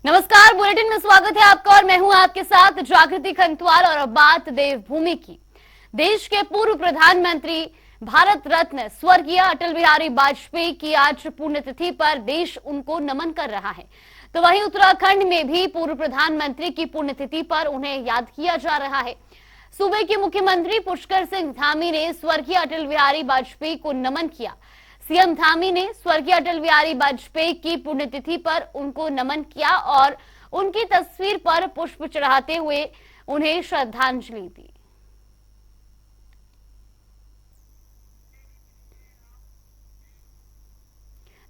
नमस्कार, बुलेटिन में स्वागत है आपका और मैं हूं आपके साथ जागृति खंतवाल। और अब बात देवभूमि की। देश के पूर्व प्रधानमंत्री भारत रत्न स्वर्गीय अटल बिहारी वाजपेयी की आज पुण्यतिथि पर देश उनको नमन कर रहा है। तो वहीं उत्तराखंड में भी पूर्व प्रधानमंत्री की पुण्यतिथि पर उन्हें याद किया जा रहा है। सूबे के मुख्यमंत्री पुष्कर सिंह धामी ने स्वर्गीय अटल बिहारी वाजपेयी को नमन किया। सीएम धामी ने स्वर्गीय अटल बिहारी वाजपेयी की पुण्यतिथि पर उनको नमन किया और उनकी तस्वीर पर पुष्प चढ़ाते हुए उन्हें श्रद्धांजलि दी।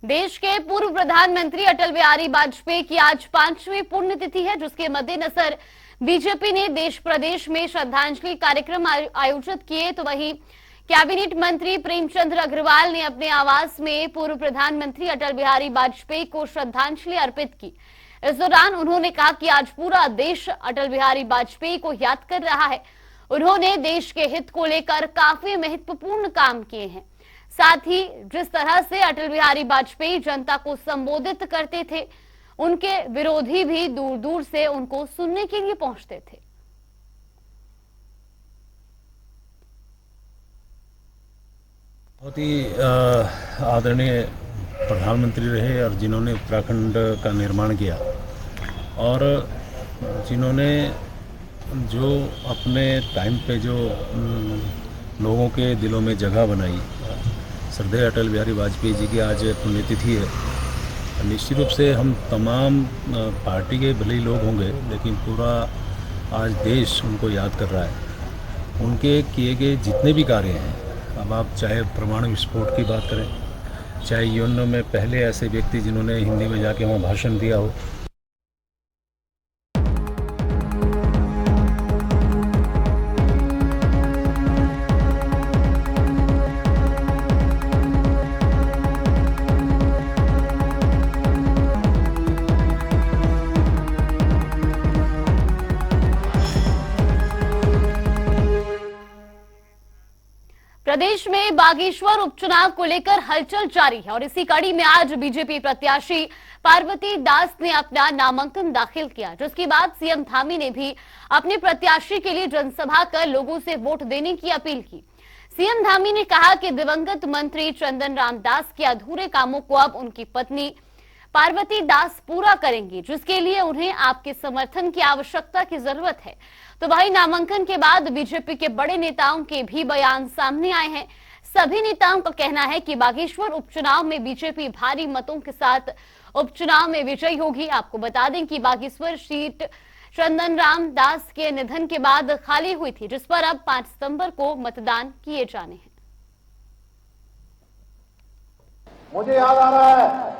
देश के पूर्व प्रधानमंत्री अटल बिहारी वाजपेयी की आज 5वीं पुण्यतिथि है, जिसके मद्देनजर बीजेपी ने देश प्रदेश में श्रद्धांजलि कार्यक्रम आयोजित किए। तो वहीं कैबिनेट मंत्री प्रेमचंद अग्रवाल ने अपने आवास में पूर्व प्रधानमंत्री अटल बिहारी वाजपेयी को श्रद्धांजलि अर्पित की। इस दौरान उन्होंने कहा कि आज पूरा देश अटल बिहारी वाजपेयी को याद कर रहा है। उन्होंने देश के हित को लेकर काफी महत्वपूर्ण काम किए हैं। साथ ही जिस तरह से अटल बिहारी वाजपेयी जनता को संबोधित करते थे, उनके विरोधी भी दूर दूर से उनको सुनने के लिए पहुंचते थे। बहुत ही आदरणीय प्रधानमंत्री रहे और जिन्होंने उत्तराखंड का निर्माण किया और जिन्होंने जो अपने टाइम पे जो लोगों के दिलों में जगह बनाई। श्रद्धेय अटल बिहारी वाजपेयी जी की आज पुण्यतिथि है। निश्चित रूप से हम तमाम पार्टी के भले ही लोग होंगे, लेकिन पूरा आज देश उनको याद कर रहा है। उनके किए गए जितने भी कार्य हैं, अब आप चाहे परमाणु विस्फोट की बात करें, चाहे यूएनओ में पहले ऐसे व्यक्ति जिन्होंने हिंदी में जाके वहाँ भाषण दिया हो, प्रदेश में बागेश्वर उपचुनाव को लेकर हलचल जारी है और इसी कड़ी में आज बीजेपी प्रत्याशी पार्वती दास ने अपना नामांकन दाखिल किया, जिसके बाद सीएम धामी ने भी अपने प्रत्याशी के लिए जनसभा कर लोगों से वोट देने की अपील की। सीएम धामी ने कहा कि दिवंगत मंत्री चंदन राम दास के अधूरे कामों को अब उनकी पत्नी पार्वती दास पूरा करेंगी, जिसके लिए उन्हें आपके समर्थन की आवश्यकता की जरूरत है। तो वहीं नामांकन के बाद बीजेपी के बड़े नेताओं के भी बयान सामने आए हैं। सभी नेताओं का कहना है कि बागेश्वर उपचुनाव में बीजेपी भारी मतों के साथ उपचुनाव में विजयी होगी। आपको बता दें कि बागेश्वर सीट चंदन राम दास के निधन के बाद खाली हुई थी, जिस पर अब 5 सितंबर को मतदान किए जाने हैं। मुझे याद आ रहा है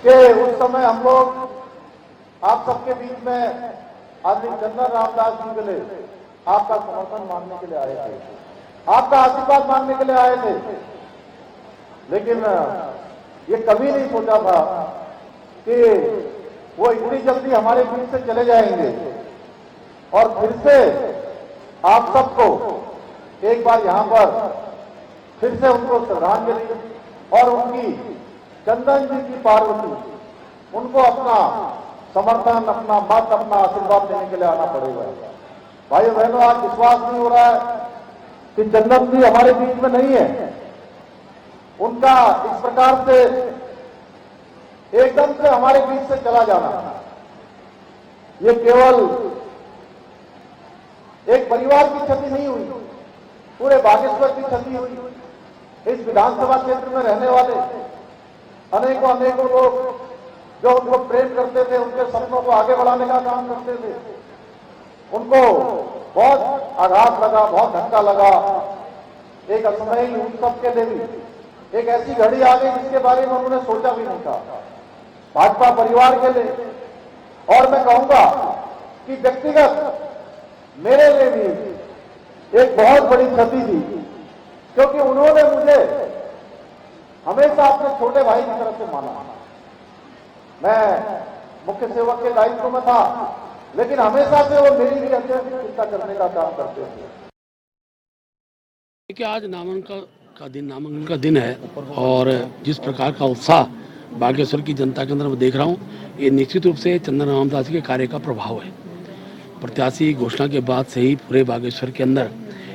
कि उस समय हम लोग आप सबके बीच में आदरणीय चंदन रामदास जी के लिए आपका समर्थन मांगने के लिए आए थे, आपका आशीर्वाद मांगने के लिए आए थे। लेकिन ये कभी नहीं सोचा था कि वो इतनी जल्दी हमारे बीच से चले जाएंगे और फिर से आप सबको एक बार यहां पर फिर से उनको श्रद्धांजलि और उनकी चंदन जी की पार्वती उनको अपना समर्थन, अपना मत, अपना आशीर्वाद देने के लिए आना पड़ेगा। भाइयों बहनों, आज विश्वास नहीं हो रहा है कि चंदन जी हमारे बीच में नहीं है। उनका इस प्रकार से एकदम से हमारे बीच से चला जाना, ये केवल एक परिवार की क्षति नहीं हुई, पूरे बागेश्वर की क्षति हुई। इस विधानसभा क्षेत्र में रहने वाले अनेकों लोग जो उनको प्रेम करते थे, उनके सपनों को आगे बढ़ाने का काम करते थे, उनको बहुत आघात लगा, बहुत धक्का लगा। एक असमय उन सबके लिए भी एक ऐसी घड़ी आ गई जिसके बारे में उन्होंने सोचा भी नहीं था। भाजपा परिवार के लिए और मैं कहूंगा कि व्यक्तिगत मेरे लिए भी एक बहुत बड़ी क्षति थी, क्योंकि उन्होंने मुझे हमेशा अपने छोटे भाई की तरफ से माना। मैं मुख्य सेवक के दायित्व में था, लेकिन हमेशा से वो मेरी भी अत्यंत चिंता करने का काम करते थे। कि आज नामांकन का दिन है और जिस प्रकार का उत्साह बागेश्वर की जनता के अंदर मैं देख रहा हूँ, ये निश्चित रूप से चंदन रामदास के कार्य का प्रभाव है। प्रत्याशी घोषणा के बाद से ही पूरे बागेश्वर के अंदर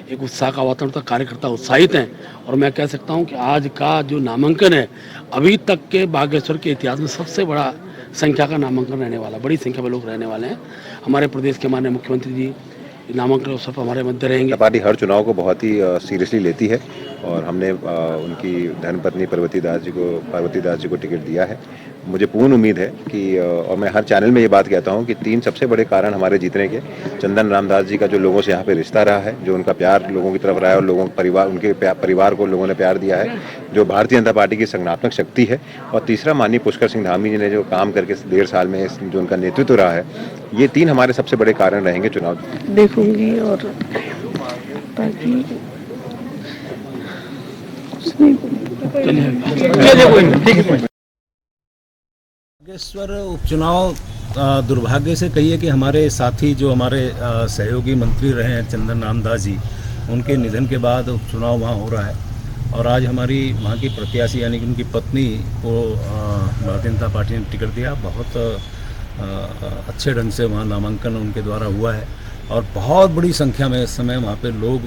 एक उत्साह का वातावरण था, कार्यकर्ता उत्साहित हैं और मैं कह सकता हूं कि आज का जो नामांकन है अभी तक के बागेश्वर के इतिहास में सबसे बड़ा संख्या का नामांकन रहने वाला, बड़ी संख्या में लोग रहने वाले हैं। हमारे प्रदेश के माननीय मुख्यमंत्री जी नामांकन अवसर पर हमारे मध्य रहेंगे। पार्टी हर चुनाव को बहुत ही सीरियसली लेती है और हमने उनकी धर्मपत्नी पार्वती दास जी को टिकट दिया है। मुझे पूर्ण उम्मीद है कि और मैं हर चैनल में ये बात कहता हूँ कि 3 सबसे बड़े कारण हमारे जीतने के चंदन रामदास जी का जो लोगों से यहाँ पे रिश्ता रहा है, जो उनका प्यार लोगों की तरफ रहा है और लोगों परिवार उनके परिवार को लोगों ने प्यार दिया है, जो भारतीय जनता पार्टी की संगठनात्मक शक्ति है, और तीसरा माननीय पुष्कर सिंह धामी जी ने जो काम करके 1.5 साल में जो उनका नेतृत्व रहा है, ये 3 हमारे सबसे बड़े कारण रहेंगे चुनाव देखूंगी। और बाकी बागेश्वर उपचुनाव दुर्भाग्य से कहिए कि हमारे साथी जो हमारे सहयोगी मंत्री रहे हैं चंदन रामदास जी, उनके निधन के बाद उपचुनाव वहाँ हो रहा है और आज हमारी वहाँ की प्रत्याशी यानी कि उनकी पत्नी को भारतीय जनता पार्टी ने टिकट दिया। बहुत अच्छे ढंग से वहाँ नामांकन उनके द्वारा हुआ है और बहुत बड़ी संख्या में इस समय वहाँ पे लोग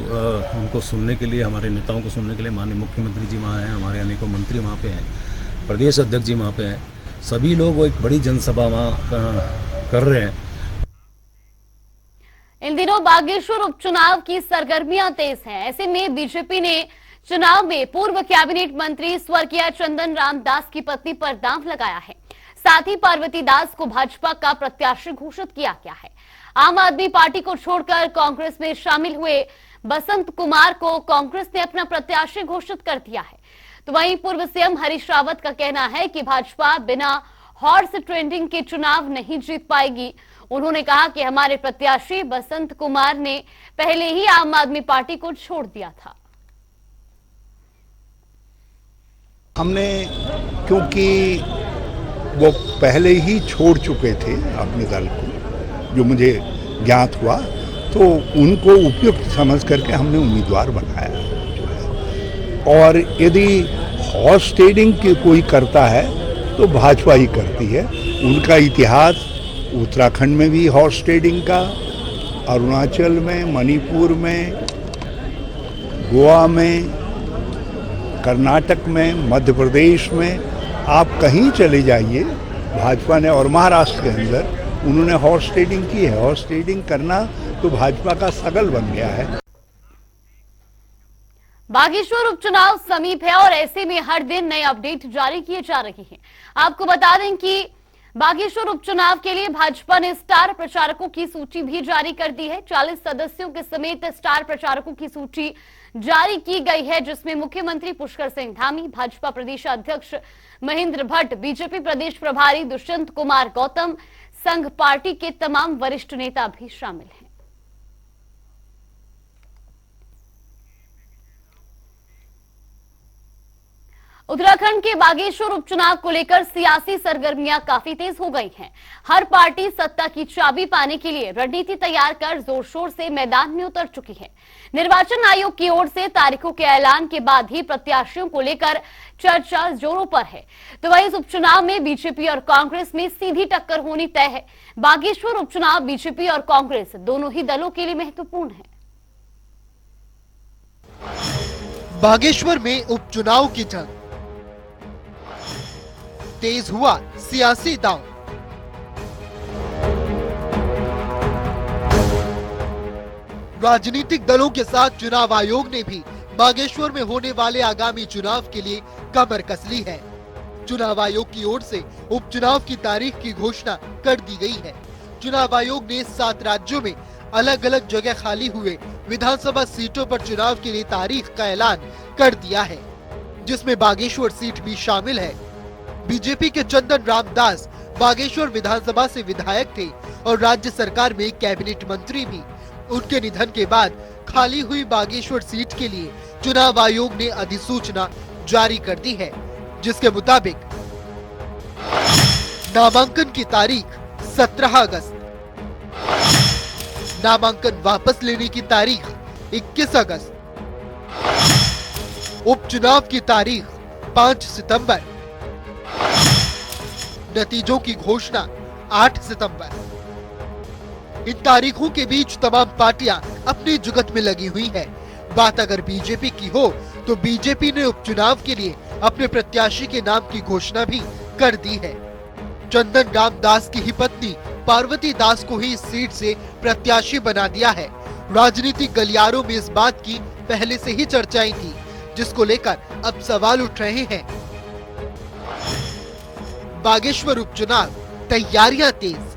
उनको सुनने के लिए, हमारे नेताओं को सुनने के लिए, माननीय मुख्यमंत्री जी वहाँ हैं, हमारे अनेकों मंत्री वहाँ पे हैं, प्रदेश अध्यक्ष जी वहाँ पे हैं, सभी लोग वो एक बड़ी जनसभा वहाँ कर रहे हैं। इन दिनों बागेश्वर उपचुनाव की सरगर्मियां तेज हैं। ऐसे में बीजेपी ने चुनाव में पूर्व कैबिनेट मंत्री स्वर्गीय चंदन रामदास की पत्नी पर दांव लगाया है। साथ ही पार्वती दास को भाजपा का प्रत्याशी घोषित किया गया है। आम आदमी पार्टी को छोड़कर कांग्रेस में शामिल हुए बसंत कुमार को कांग्रेस ने अपना प्रत्याशी घोषित कर दिया है। तो वहीं पूर्व सीएम हरीश रावत का कहना है कि भाजपा बिना हॉर्स ट्रेडिंग के चुनाव नहीं जीत पाएगी। उन्होंने कहा कि हमारे प्रत्याशी बसंत कुमार ने पहले ही आम आदमी पार्टी को छोड़ दिया था। हमने क्योंकि वो पहले ही छोड़ चुके थे अपने दल को, जो मुझे ज्ञात हुआ, तो उनको उपयुक्त समझ करके हमने उम्मीदवार बनाया। और यदि हॉर्स ट्रेडिंग की कोई करता है तो भाजपा ही करती है। उनका इतिहास उत्तराखंड में भी हॉर्स ट्रेडिंग का, अरुणाचल में, मणिपुर में, गोवा में, कर्नाटक में, मध्य प्रदेश में, आप कहीं चले जाइए भाजपा ने, और महाराष्ट्र के अंदर उन्होंने हॉर्स ट्रेडिंग की है। हॉर्स ट्रेडिंग करना तो भाजपा का सगल बन गया है। बागेश्वर उपचुनाव समीप है और ऐसे में हर दिन नए अपडेट जारी किए जा रहे हैं। आपको बता दें कि बागेश्वर उपचुनाव के लिए भाजपा ने स्टार प्रचारकों की सूची भी जारी कर दी है। 40 सदस्यों के समेत स्टार प्रचारकों की सूची जारी की गई है, जिसमें मुख्यमंत्री पुष्कर सिंह धामी, भाजपा प्रदेश अध्यक्ष महेंद्र भट्ट, बीजेपी प्रदेश प्रभारी दुष्यंत कुमार गौतम, संघ पार्टी के तमाम वरिष्ठ नेता भी शामिल हैं। उत्तराखंड के बागेश्वर उपचुनाव को लेकर सियासी सरगर्मियां काफी तेज हो गई हैं। हर पार्टी सत्ता की चाबी पाने के लिए रणनीति तैयार कर जोर शोर से मैदान में उतर चुकी है। निर्वाचन आयोग की ओर से तारीखों के ऐलान के बाद ही प्रत्याशियों को लेकर चर्चा जोरों पर है। तो वहीं इस उपचुनाव में बीजेपी और कांग्रेस में सीधी टक्कर होनी तय है। बागेश्वर उपचुनाव बीजेपी और कांग्रेस दोनों ही दलों के लिए महत्वपूर्ण है। बागेश्वर में उपचुनाव की जंग, तेज हुआ सियासी दांव। राजनीतिक दलों के साथ चुनाव आयोग ने भी बागेश्वर में होने वाले आगामी चुनाव के लिए कमर कस ली है। चुनाव आयोग की ओर से उपचुनाव की तारीख की घोषणा कर दी गई है। चुनाव आयोग ने 7 राज्यों में अलग अलग जगह खाली हुए विधानसभा सीटों पर चुनाव के लिए तारीख का ऐलान कर दिया है, जिसमें बागेश्वर सीट भी शामिल है। बीजेपी के चंदन रामदास बागेश्वर विधानसभा से विधायक थे और राज्य सरकार में कैबिनेट मंत्री भी। उनके निधन के बाद खाली हुई बागेश्वर सीट के लिए चुनाव आयोग ने अधिसूचना जारी कर दी है, जिसके मुताबिक नामांकन की तारीख 17 अगस्त, नामांकन वापस लेने की तारीख 21 अगस्त, उपचुनाव की तारीख 5 सितंबर, नतीजों की घोषणा 8 सितंबर। इन तारीखों के बीच तमाम पार्टियां अपनी जुगत में लगी हुई है। बात अगर बीजेपी की हो तो बीजेपी ने उपचुनाव के लिए अपने प्रत्याशी के नाम की घोषणा भी कर दी है। चंदन राम दास की ही पत्नी पार्वती दास को ही इस सीट से प्रत्याशी बना दिया है। राजनीतिक गलियारों में इस बात की पहले से ही चर्चाएं थी, जिसको लेकर अब सवाल उठ रहे हैं। बागेश्वर उपचुनाव, तैयारियां तेज,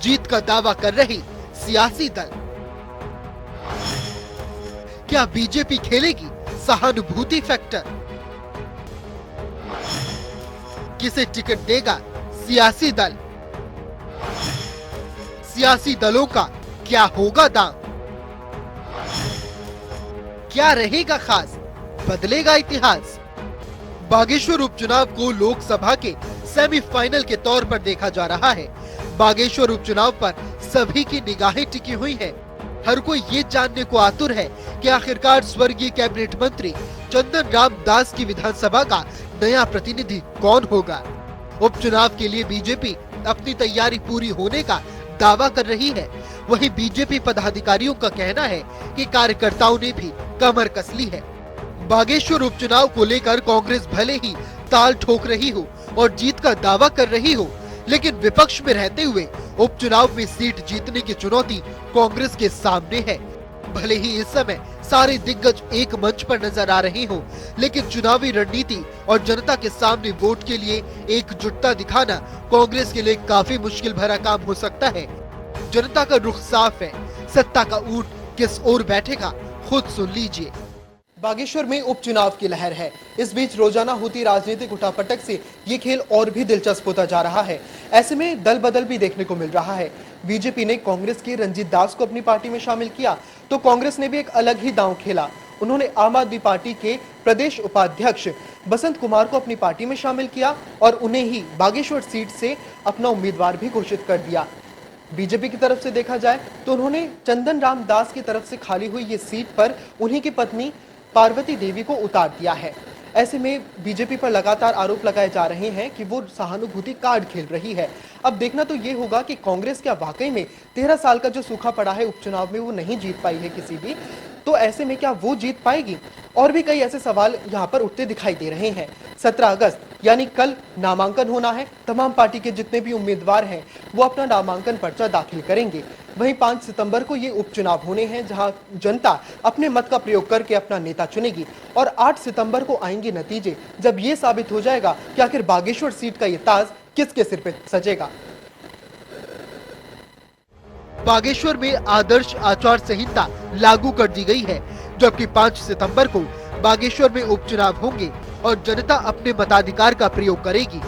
जीत का दावा कर रही सियासी दल। क्या बीजेपी खेलेगी सहानुभूति फैक्टर? किसे टिकट देगा सियासी दल? सियासी दलों का क्या होगा दाम? क्या रहेगा खास? बदलेगा इतिहास? बागेश्वर उपचुनाव को लोकसभा के सेमीफाइनल के तौर पर देखा जा रहा है। बागेश्वर उपचुनाव पर सभी की निगाहें टिकी हुई हैं। हर कोई ये जानने को आतुर है कि आखिरकार स्वर्गीय कैबिनेट मंत्री चंदन राम दास की विधानसभा का नया प्रतिनिधि कौन होगा। उपचुनाव के लिए बीजेपी अपनी तैयारी पूरी होने का दावा कर रही है। वहीं बीजेपी पदाधिकारियों का कहना है कि कार्यकर्ताओं ने भी कमर कस ली है। बागेश्वर उपचुनाव को लेकर कांग्रेस भले ही ताल ठोक रही हो और जीत का दावा कर रही हो, लेकिन विपक्ष में रहते हुए उपचुनाव में सीट जीतने की चुनौती कांग्रेस के सामने है। भले ही इस समय सारे दिग्गज एक मंच पर नजर आ रहे हो, लेकिन चुनावी रणनीति और जनता के सामने वोट के लिए एकजुटता दिखाना कांग्रेस के लिए काफी मुश्किल भरा काम हो सकता है। जनता का रुख साफ है, सत्ता का ऊंट किस ओर बैठेगा खुद सुन लीजिए। बागेश्वर में उपचुनाव की लहर है। इस बीच रोजाना होती राजनीतिक उठापटक से ये खेल और भी दिलचस्प होता जा रहा है। ऐसे में दल बदल भी देखने को मिल रहा है। बीजेपी ने कांग्रेस के रंजीत दास को अपनी पार्टी में शामिल किया तो कांग्रेस ने भी एक अलग ही दांव खेला। उन्होंने आम आदमी पार्टी के प्रदेश उपाध्यक्ष बसंत कुमार को अपनी पार्टी में शामिल किया और उन्हें ही बागेश्वर सीट से अपना उम्मीदवार भी घोषित कर दिया। बीजेपी की तरफ से देखा जाए तो उन्होंने चंदन राम दास की तरफ से खाली हुई ये सीट पर उन्हीं की पत्नी पार्वती देवी को उतार दिया है। ऐसे में बीजेपी पर लगातार आरोप लगाए जा रहे हैं कि वो सहानुभूति कार्ड खेल रही है। अब देखना तो ये होगा कि कांग्रेस क्या वाकई में 13 साल का जो सूखा पड़ा है उपचुनाव में वो नहीं जीत पाई है किसी भी, तो ऐसे में क्या वो जीत पाएगी? और भी कई ऐसे सवाल यहाँ पर उठते दिखाई दे रहे हैं। 17 अगस्त यानी कल नामांकन होना है। तमाम पार्टी के जितने भी उम्मीदवार हैं वो अपना नामांकन पर्चा दाखिल करेंगे। वहीं 5 सितंबर को ये उपचुनाव होने हैं, जहां जनता अपने मत का प्रयोग करके अपना नेता चुनेगी और 8 सितंबर को आएंगे नतीजे, जब ये साबित हो जाएगा कि आखिर बागेश्वर सीट का ये ताज किसके सिर पे सजेगा। बागेश्वर में आदर्श आचार संहिता लागू कर दी गई है, जबकि 5 सितंबर को बागेश्वर में उपचुनाव होंगे और जनता अपने मताधिकार का प्रयोग करेगी।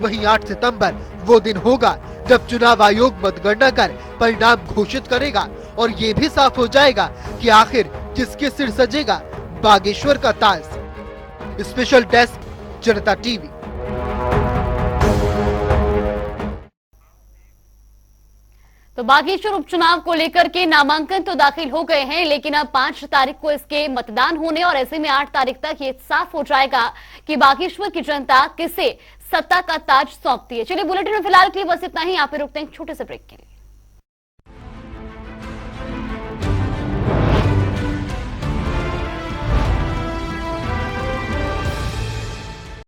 वहीं 8 सितंबर वो दिन होगा जब चुनाव आयोग मतगणना कर परिणाम घोषित करेगा और ये भी साफ हो जाएगा कि आखिर किसके सिर सजेगा बागेश्वर का ताज। स्पेशल डेस्क, जनता टीवी। तो बागेश्वर उपचुनाव को लेकर के नामांकन तो दाखिल हो गए हैं, लेकिन अब 5 तारीख को इसके मतदान होने और ऐसे में 8 तारीख तक ये साफ हो जाएगा कि बागेश्वर की जनता किसे सत्ता का ताज सौंपती है। चलिए बुलेटिन में फिलहाल के लिए बस इतना ही। यहाँ पे रुकते हैं छोटे से ब्रेक के लिए।